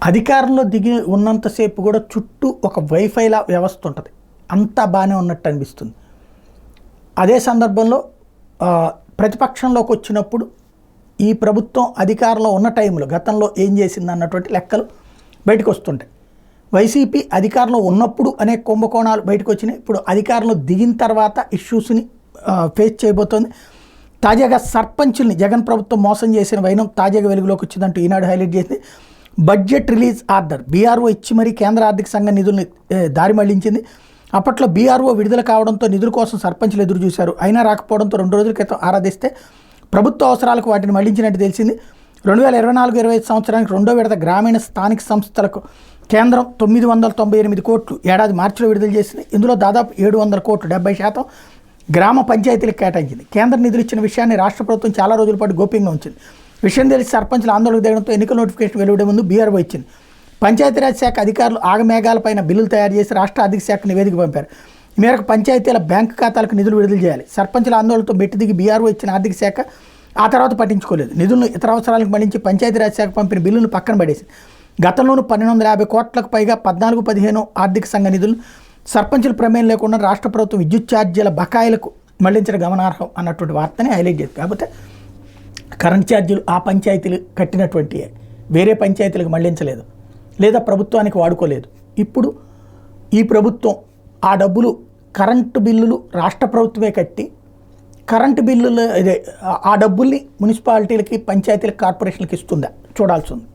అధికారంలో దిగి ఉన్నంతసేపు కూడా చుట్టూ ఒక వైఫైలా వ్యవస్థ ఉంటుంది. అంతా బాగానే ఉన్నట్టు అనిపిస్తుంది. అదే సందర్భంలో ప్రతిపక్షంలోకి వచ్చినప్పుడు ఈ ప్రభుత్వం అధికారంలో ఉన్న టైంలో గతంలో ఏం చేసింది అన్నటువంటి లెక్కలు బయటకు వస్తుంటాయి. వైసీపీ అధికారంలో ఉన్నప్పుడు అనేక కుంభకోణాలు బయటకు వచ్చినాయి. ఇప్పుడు అధికారంలో దిగిన తర్వాత ఇష్యూస్ని ఫేస్ చేయబోతోంది. తాజాగా సర్పంచుల్ని జగన్ ప్రభుత్వం మోసం చేసిన వైనం తాజాగా వెలుగులోకి వచ్చిందంటూ ఈనాడు హైలైట్ చేసింది. బడ్జెట్ రిలీజ్ ఆర్డర్ బీఆర్ఓ ఇచ్చి మరీ కేంద్ర ఆర్థిక సంఘం నిధుల్ని దారి మళ్లించింది. అప్పట్లో బీఆర్ఓ విడుదల కావడంతో నిధుల కోసం సర్పంచులు ఎదురు చూశారు. అయినా రాకపోవడంతో 2 రోజుల క్రితం ఆరాధిస్తే ప్రభుత్వ అవసరాలకు వాటిని మళ్లించినట్టు తెలిసింది. 2024-25 సంవత్సరానికి 2వ విడత గ్రామీణ స్థానిక సంస్థలకు కేంద్రం 998 కోట్లు ఏడాది మార్చిలో విడుదల చేసింది. ఇందులో దాదాపు 700 కోట్లు 70% గ్రామ పంచాయతీలకు కేటాయించింది. కేంద్ర నిధులు ఇచ్చిన విషయాన్ని రాష్ట్ర ప్రభుత్వం చాలా రోజుల పాటు గోప్యంగా ఉంచింది. విషయం తెలిసి సర్పంచులు ఆందోళనకు దిగడంతో ఎన్నికల నోటిఫికేషన్ వెలువడే ముందు బీఆర్ఓ ఇచ్చింది. పంచాయతీరాజ్ శాఖ అధికారులు ఆగమేఘాలపైన బిల్లులు తయారు చేసి రాష్ట్ర ఆర్థిక శాఖ నివేదిక పంపారు. ఈ మేరకు పంచాయతీల బ్యాంకు ఖాతాలకు నిధులు విడుదల చేయాలి. సర్పంచుల ఆందోళనతో మెట్టి దిగి బీఆర్ఓ ఇచ్చిన ఆర్థిక శాఖ ఆ తర్వాత పట్టించుకోలేదు. నిధులను ఇతర అవసరాలకు మళ్లించి పంచాయతీరాజ్ శాఖ పంపిన బిల్లును పక్కన పడేసింది. గతంలోనూ 1250 కోట్లకు పైగా 14-15 ఆర్థిక సంఘ నిధులు సర్పంచుల ప్రమేయం లేకుండా రాష్ట్ర ప్రభుత్వం విద్యుత్ ఛార్జీల బకాయిలకు మళ్లించడం గమనార్హం అన్నటువంటి వార్తని హైలైట్ చేస్తుంది. కాకపోతే కరెంట్ ఛార్జీలు ఆ పంచాయతీలు కట్టినటువంటి వేరే పంచాయతీలకు మళ్లించలేదు, లేదా ప్రభుత్వానికి వాడుకోలేదు. ఇప్పుడు ఈ ప్రభుత్వం ఆ డబ్బులు కరెంటు బిల్లులు రాష్ట్ర ప్రభుత్వమే కట్టి కరెంటు బిల్లులు ఆ డబ్బుల్ని మున్సిపాలిటీలకి, పంచాయతీలకు, కార్పొరేషన్లకు ఇస్తుందా చూడాల్సి ఉంది.